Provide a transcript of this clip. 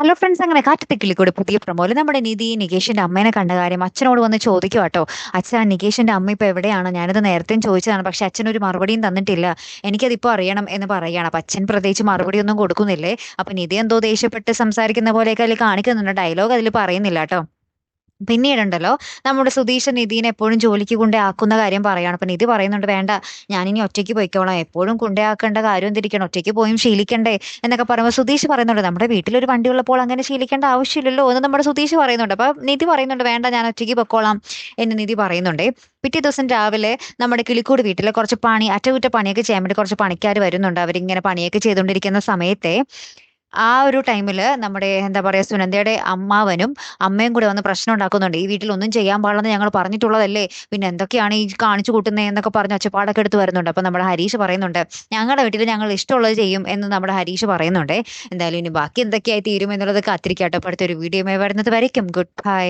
Hello friends, അങ്ങനെ കാറ്റത്തെ കിളിക്കൂടെ പുതിയ പ്രൊമോയിൽ നമ്മുടെ നിധി നികേഷിന്റെ അമ്മേനെ കണ്ട കാര്യം അച്ഛനോട് വന്ന് ചോദിക്കും കേട്ടോ. അച്ഛൻ, നികേഷിന്റെ അമ്മ ഇപ്പൊ എവിടെയാണ്? ഞാനത് നേരത്തെയും ചോദിച്ചതാണ്, പക്ഷെ അച്ഛൻ ഒരു മറുപടിയും തന്നിട്ടില്ല. എനിക്കതിപ്പോ അറിയണം എന്ന് പറയുകയാണ്. അപ്പൊ അച്ഛൻ പ്രത്യേകിച്ച് മറുപടി ഒന്നും കൊടുക്കുന്നില്ലേ. അപ്പൊ നിധി എന്തോ ദേഷ്യപ്പെട്ട് സംസാരിക്കുന്ന പോലെയൊക്കെ അതിൽ കാണിക്കുന്നുണ്ട്. ഡയലോഗ് അതിൽ പറയുന്നില്ല കേട്ടോ. പിന്നീടുണ്ടല്ലോ, നമ്മുടെ സുധീഷ് നിധീനെ എപ്പോഴും ജോലിക്ക് കൊണ്ടേ ആക്കുന്ന കാര്യം പറയാണ്. അപ്പൊ നിധി പറയുന്നുണ്ട്, വേണ്ട, ഞാനിനി ഒറ്റയ്ക്ക് പോയിക്കോളാം, എപ്പോഴും കൊണ്ടേ ആക്കേണ്ട കാര്യം എന്തിരിക്കണം, ഒറ്റയ്ക്ക് പോയും ശീലിക്കണ്ടേ എന്നൊക്കെ പറയുമ്പോൾ സുധീഷ് പറയുന്നുണ്ട്, നമ്മുടെ വീട്ടിലൊരു വണ്ടി ഉള്ളപ്പോൾ അങ്ങനെ ശീലിക്കേണ്ട ആവശ്യമില്ലല്ലോ എന്ന് നമ്മുടെ സുധീഷ് പറയുന്നുണ്ട്. അപ്പൊ നിധി പറയുന്നുണ്ട്, വേണ്ട, ഞാൻ ഒറ്റയ്ക്ക് പൊക്കോളാം എന്ന് നിധി പറയുന്നുണ്ടേ. പിറ്റേ ദിവസം രാവിലെ നമ്മുടെ കിളിക്കൂട് വീട്ടിൽ കുറച്ച് അറ്റകുറ്റപ്പണിയൊക്കെ ചെയ്യാൻ വേണ്ടി കുറച്ച് പണിക്കാർ വരുന്നുണ്ട്. അവരിങ്ങനെ പണിയൊക്കെ ചെയ്തുകൊണ്ടിരിക്കുന്ന സമയത്തെ ആ ഒരു ടൈമില് നമ്മുടെ എന്താ പറയാ, സുനന്ദയുടെ അമ്മാവനും അമ്മയും കൂടെ വന്ന് പ്രശ്നം ഉണ്ടാക്കുന്നുണ്ട്. ഈ വീട്ടിൽ ഒന്നും ചെയ്യാൻ പാടില്ലെന്ന് ഞങ്ങൾ പറഞ്ഞിട്ടുള്ളതല്ലേ, പിന്നെ എന്തൊക്കെയാണ് ഈ കാണിച്ചു കൂട്ടുന്നത് എന്നൊക്കെ പറഞ്ഞ് ഒച്ചപ്പാടൊക്കെ എടുത്ത് വരുന്നുണ്ട്. അപ്പൊ നമ്മുടെ ഹരീഷ് പറയുന്നുണ്ട്, ഞങ്ങളുടെ വീട്ടിൽ ഞങ്ങൾ ഇഷ്ടമുള്ളത് ചെയ്യും എന്ന് നമ്മുടെ ഹരീഷ് പറയുന്നുണ്ട്. എന്തായാലും ഇനി ബാക്കി എന്തൊക്കെയായി തീരും എന്നുള്ളത് കാത്തിരിക്കാട്ടോ. അടുത്തൊരു വീഡിയോ വരുന്നത് വരയ്ക്കും. Good bye.